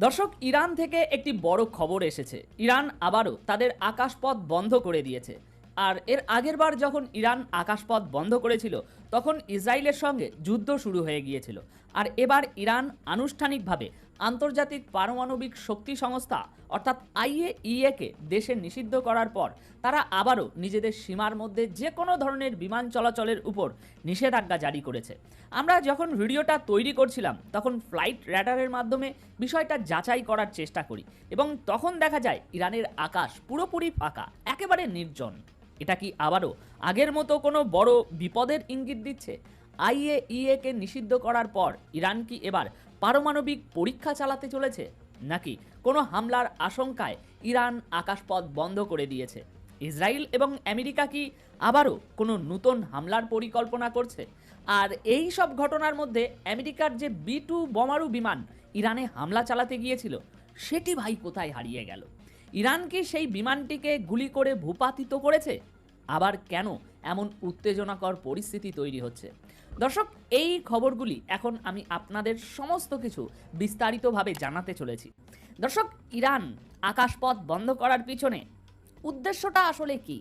দর্শক, ইরান থেকে একটি বড় খবর এসেছে। ইরান আবারও তাদের আকাশপথ বন্ধ করে দিয়েছে। আর এর আগের বার যখন ইরান আকাশপথ বন্ধ করেছিল তখন ইসরায়েলের সঙ্গে যুদ্ধ শুরু হয়ে গিয়েছিল। আর এবার ইরান আনুষ্ঠানিকভাবে আন্তর্জাতিক পারমাণবিক শক্তি সংস্থা অর্থাৎ আইএইএ কে দেশে নিষিদ্ধ করার পর তারা আবারও নিজেদের সীমার মধ্যে যে কোনো ধরনের বিমান চলাচলের উপর নিষেধাজ্ঞা জারি করেছে। আমরা যখন ভিডিওটা তৈরি করছিলাম তখন ফ্লাইট র্যাডারের মাধ্যমে বিষয়টা যাচাই করার চেষ্টা করি এবং তখন দেখা যায় ইরানের আকাশ পুরোপুরি ফাঁকা, একেবারে নির্জন। এটা কি আবারও আগের মতো কোনো বড় বিপদের ইঙ্গিত দিচ্ছে? আইএইএ কে নিষিদ্ধ করার পর ইরান কি এবার পারমাণবিক পরীক্ষা চালাতে চলেছে, নাকি কোনো হামলার আশঙ্কায় ইরান আকাশপথ বন্ধ করে দিয়েছে? ইসরায়েল এবং আমেরিকা কি আবারও কোনো নতুন হামলার পরিকল্পনা করছে? আর এই সব ঘটনার মধ্যে আমেরিকার যে B-2 বোমারু বিমান ইরানে হামলা চালাতে গিয়েছিল সেটি ভাই কোথায় হারিয়ে গেল? ইরান কি সেই বিমানটিকে গুলি করে ভূপাতিত করেছে? আবার কেন এমন উত্তেজনাকর পরিস্থিতি তৈরি হচ্ছে? দর্শক, এই খবরগুলি এখন আমি আপনাদের সমস্ত কিছু বিস্তারিতভাবে জানাতে চলেছি। দর্শক, ইরান আকাশপথ বন্ধ করার পিছনে উদ্দেশ্যটা আসলে কি?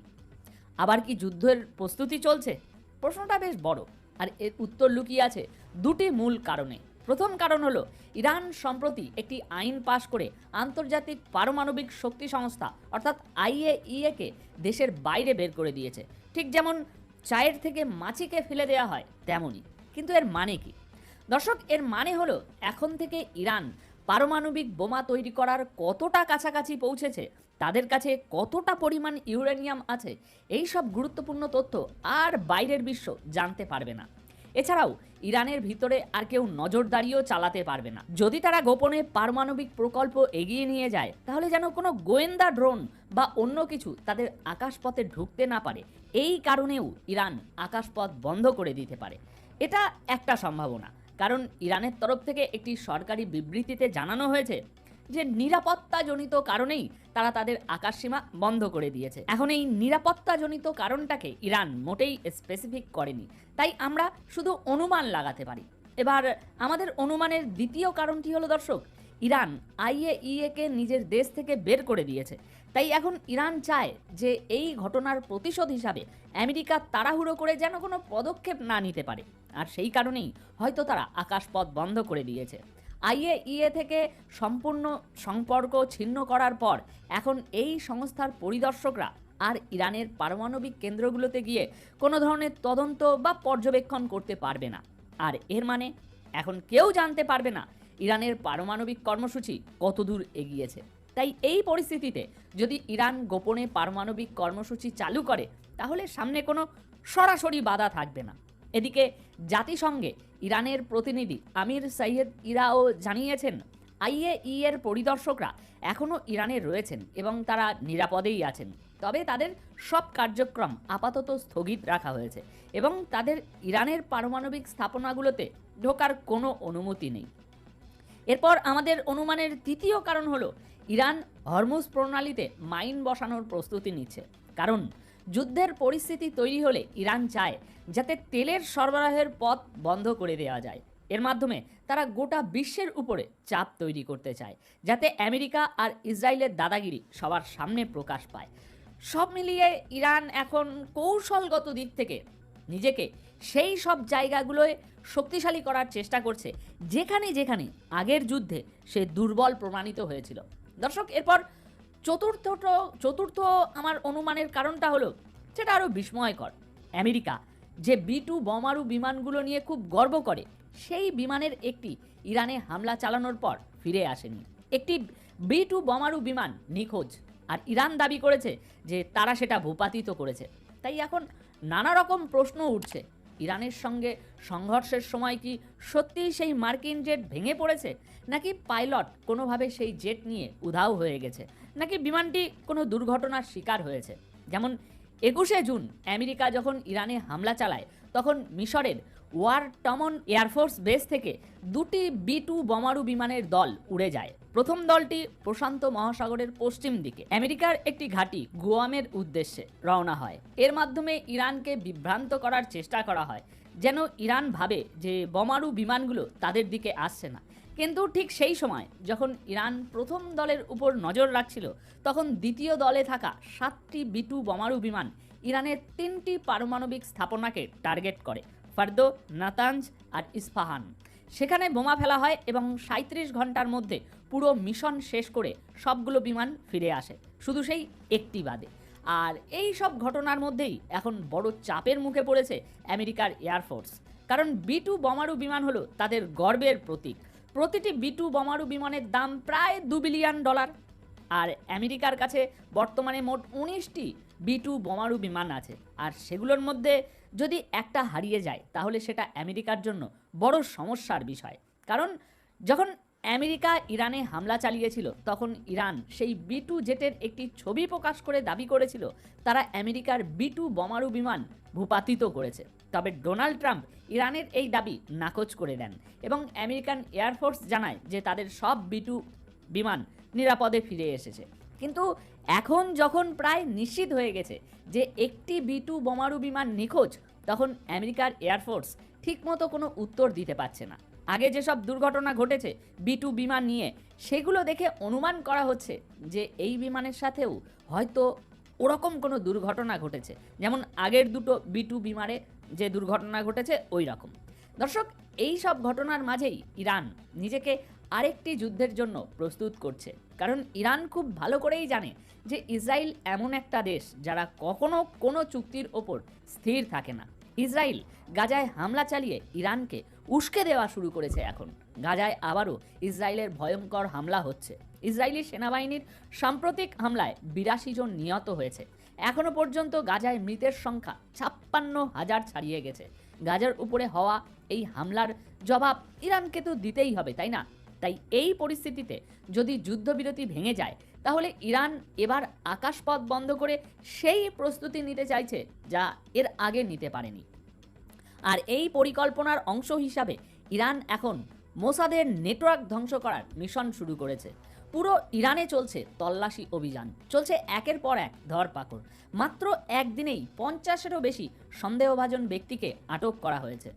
আবার কি যুদ্ধের প্রস্তুতি চলছে? প্রশ্নটা বেশ বড়, আর এর উত্তর লুকিয়ে আছে দুটি মূল কারণে। প্রথম কারণ হলো ইরান সম্প্রতি একটি আইন পাশ করে আন্তর্জাতিক পারমাণবিক শক্তি সংস্থা অর্থাৎ আইএইএ কে দেশের বাইরে বের করে দিয়েছে। ঠিক যেমন চায়ের থেকে মাছিকে ফেলে দেওয়া হয় তেমনই। কিন্তু এর মানে কি? দর্শক, এর মানে হলো এখন থেকে ইরান পারমাণবিক বোমা তৈরি করার কতটা কাছাকাছি পৌঁছেছে, তাদের কাছে কতটা পরিমাণ ইউরেনিয়াম আছে, এই সব গুরুত্বপূর্ণ তথ্য আর বাইরের বিশ্ব জানতে পারবে না। এছাড়াও ইরানের ভিতরে আর কেউ নজরদারিও চালাতে পারবে না। যদি তারা গোপনে পারমাণবিক প্রকল্প এগিয়ে নিয়ে যায় তাহলে যেন কোনো গোয়েন্দা ড্রোন বা অন্য কিছু তাদের আকাশপথে ঢুকতে না পারে। এই কারণেও ইরান আকাশপথ বন্ধ করে দিতে পারে। এটা একটা সম্ভাবনা, কারণ ইরানের তরফ থেকে একটি সরকারি বিবৃতিতে জানানো হয়েছে যে নিরাপত্তাজনিত কারণেই তারা তাদের আকাশসীমা বন্ধ করে দিয়েছে। এখন এই নিরাপত্তাজনিত কারণটাকে ইরান মোটেই স্পেসিফিক করেনি, তাই আমরা শুধু অনুমান লাগাতে পারি। এবার আমাদের অনুমানের দ্বিতীয় কারণটি হলো দর্শক, ইরান আইএইএ কে নিজের দেশ থেকে বের করে দিয়েছে। তাই এখন ইরান চায় যে এই ঘটনার প্রতিশোধ হিসাবে আমেরিকা তাড়াহুড়ো করে যেন কোনো পদক্ষেপ না নিতে পারে। আর সেই কারণেই হয়তো তারা আকাশপথ বন্ধ করে দিয়েছে। আইএইএ থেকে সম্পূর্ণ সম্পর্ক ছিন্ন করার পর এখন এই সংস্থার পরিদর্শকরা আর ইরানের পারমাণবিক কেন্দ্রগুলোতে গিয়ে কোনো ধরনের তদন্ত বা পর্যবেক্ষণ করতে পারবে না। আর এর মানে এখন কেউ জানতে পারবে না ইরানের পারমাণবিক কর্মসূচি কতদূর এগিয়েছে। তাই এই পরিস্থিতিতে যদি ইরান গোপনে পারমাণবিক কর্মসূচি চালু করে তাহলে সামনে কোনো সরাসরি বাধা থাকবে না। এদিকে জাতিসংঘে ইরানের প্রতিনিধি আমির সাইয়েদ ইরাও জানিয়েছেন আইএইএ এর পরিদর্শকরা এখনও ইরানে রয়েছেন এবং তারা নিরাপদেই আছেন। তবে তাদের সব কার্যক্রম আপাতত স্থগিত রাখা হয়েছে এবং তাদের ইরানের পারমাণবিক স্থাপনাগুলোতে ঢোকার কোনো অনুমতি নেই। এরপর আমাদের অনুমানের তৃতীয় কারণ হলো ইরান হরমুজ প্রণালীতে মাইন বসানোর প্রস্তুতি নিচ্ছে। কারণ যুদ্ধের পরিস্থিতি তৈরি হলে ইরান চায় যাতে তেলের সরবরাহের পথ বন্ধ করে দেওয়া যায়। এর মাধ্যমে তারা গোটা বিশ্বের উপরে চাপ তৈরি করতে চায়, যাতে আমেরিকা আর ইসরায়েলের দাদাগিরি সবার সামনে প্রকাশ পায়। সব মিলিয়ে ইরান এখন কৌশলগত দিক থেকে নিজেকে সেই সব জায়গাগুলোয় শক্তিশালী করার চেষ্টা করছে যেখানে যেখানে আগের যুদ্ধে সে দুর্বল প্রমাণিত হয়েছিল। দর্শক, এরপর চতুর্থ আমার অনুমানের কারণটা হলো সেটা আরও বিস্ময়কর। আমেরিকা যে B-2 বোমারু বিমানগুলো নিয়ে খুব গর্ব করে, সেই বিমানের একটি ইরানে হামলা চালানোর পর ফিরে আসেনি। একটি B-2 বোমারু বিমান নিখোঁজ, আর ইরান দাবি করেছে যে তারা সেটা ভূপাতিত করেছে। তাই এখন নানা রকম প্রশ্ন উঠছে, ইরানের সঙ্গে সংঘর্ষের সময় কি সত্যিই সেই মার্কিন জেট ভেঙে পড়েছে, নাকি পাইলট কোনোভাবে সেই জেট নিয়ে উধাও হয়ে গেছে, নাকি বিমানটি কোনো দুর্ঘটনার শিকার হয়েছে। যেমন 21শে জুন আমেরিকা যখন ইরানে হামলা চালায় তখন মিশরের ওয়ারটমন এয়ারফোর্স বেস থেকে দুটি B-2 বোমারু বিমানের দল উড়ে যায়। প্রথম দলটি প্রশান্ত মহাসাগরের পশ্চিম দিকে আমেরিকার একটি ঘাঁটি গুয়ামের উদ্দেশ্যে রওনা হয়। এর মাধ্যমে ইরানকে বিভ্রান্ত করার চেষ্টা করা হয়, যেন ইরান ভাবে যে বোমারু বিমানগুলো তাদের দিকে আসছে না। কিন্তু ঠিক সেই সময় যখন ইরান প্রথম দলের উপর নজর রাখছিল, তখন দ্বিতীয় দলে থাকা 7টি B-2 বোমারু বিমান ইরানের 3টি পারমাণবিক স্থাপনাকে টার্গেট করে, ফার্দো, নাতাঞ্জ আর ইস্পাহান। সেখানে বোমা ফেলা হয় এবং 37 ঘন্টার মধ্যে পুরো মিশন শেষ করে সবগুলো বিমান ফিরে আসে, শুধু সেই একটি বাদে। আর এই সব ঘটনার মধ্যেই এখন বড় চাপের মুখে পড়েছে আমেরিকার এয়ারফোর্স, কারণ B-2 বোমারু বিমান হলো তাদের গর্বের প্রতীক। প্রতিটি B-2 বোমারু বিমানের দাম প্রায় $2 বিলিয়ন। আর আমেরিকার কাছে বর্তমানে মোট 19টি B-2 বোমারু বিমান আছে, আর সেগুলোর মধ্যে যদি একটা হারিয়ে যায় তাহলে সেটা আমেরিকার জন্য বড় সমস্যার বিষয়। কারণ যখন আমেরিকা ইরানে হামলা চালিয়েছিল, তখন ইরান সেই B-2 জেটের একটি ছবি প্রকাশ করে দাবি করেছিল তারা আমেরিকার B-2 বোমারু বিমান ভূপাতিত করেছে। তবে ডোনাল্ড ট্রাম্প ইরানের এই দাবি নাকচ করে দেন এবং আমেরিকান এয়ারফোর্স জানায় যে তাদের সব B-2 বিমান নিরাপদে ফিরে এসেছে। কিন্তু এখন যখন প্রায় নিশ্চিত হয়ে গেছে যে একটি B-2 বোমারু বিমান নিখোঁজ, তখন আমেরিকার এয়ারফোর্স ঠিকমতো কোনো উত্তর দিতে পারছে না। আগে যেসব দুর্ঘটনা ঘটেছে B-2 বিমান নিয়ে, সেগুলো দেখে অনুমান করা হচ্ছে যে এই বিমানের সাথেও হয়তো ওরকম কোনো দুর্ঘটনা ঘটেছে, যেমন আগের দুটো B-2 বিমানে যে দুর্ঘটনা ঘটেছে ওই রকম। দর্শক, এই সব ঘটনার মাঝেই ইরান নিজেকে আরেকটি যুদ্ধের জন্য প্রস্তুত করছে, কারণ ইরান খুব ভালো করেই জানে যে ইসরায়েল এমন একটা দেশ যারা কখনো কোনো চুক্তির ওপর স্থির থাকে না। ইসরায়েল গাজায় হামলা চালিয়ে ইরানকে উস্কে দেওয়া শুরু করেছে। এখন গাজায় আবারও ইসরায়েলের ভয়ঙ্কর হামলা হচ্ছে। ইসরায়েলি সেনাবাহিনীর সাম্প্রতিক হামলায় 82 জন নিহত হয়েছে। এখনও পর্যন্ত গাজায় মৃতের সংখ্যা 56,000 ছাড়িয়ে গেছে। গাজার উপরে হওয়া এই হামলার জবাব ইরানকে তো দিতেই হবে, তাই না? তাই এই পরিস্থিতিতে যদি যুদ্ধবিরতি ভেঙে যায়, তাহলে ইরান এবার আকাশপথ বন্ধ করে সেই প্রস্তুতি নিতে চাইছে যা এর আগে নিতে পারেনি। আর এই পরিকল্পনার অংশ হিসাবে ইরান এখন মোসাদের নেটওয়ার্ক ধ্বংস করার মিশন শুরু করেছে। পুরো ইরানে চলছে তল্লাশি অভিযান, চলছে একের পর এক ধরপাকড়। মাত্র একদিনেই 50-এরও বেশি সন্দেহভাজন ব্যক্তিকে আটক করা হয়েছে।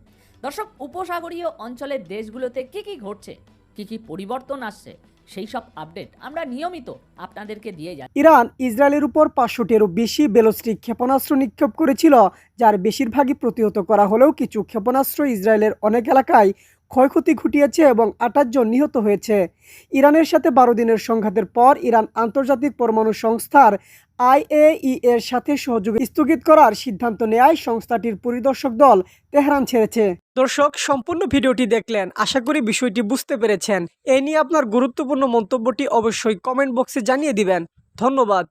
দর্শক, উপসাগরীয় অঞ্চলের দেশগুলোতে কি ঘটছে, কি পরিবর্তন আসছে, সেই সব আপডেট আমরা নিয়মিত আপনাদেরকে দিয়ে যাচ্ছি। ইরান ইসরায়েলের উপর 500টিরও বেশি ব্যালিস্টিক ক্ষেপণাস্ত্র নিক্ষেপ করেছিল, যার বেশিরভাগই প্রতিহত করা হলেও কিছু ক্ষেপণাস্ত্র ইসরায়েলের অনেক এলাকায় ক্ষয়ক্ষতি ঘটিয়েছে এবং 28 জন নিহত হয়েছে। ইরানের সাথে 12 দিনের সংঘাতের পর ইরান আন্তর্জাতিক পরমাণু সংস্থার IAEA এর সাথে সহযোগী স্থগিত করার সিদ্ধান্ত নেয় সংস্থাটির পরিদর্শক দল তেহরান ছেড়েছে। দর্শক, সম্পূর্ণ ভিডিওটি দেখলেন, আশা করি বিষয়টি বুঝতে পেরেছেন। এ নিয়ে আপনার গুরুত্বপূর্ণ মন্তব্যটি অবশ্যই কমেন্ট বক্সে জানিয়ে দিবেন। ধন্যবাদ।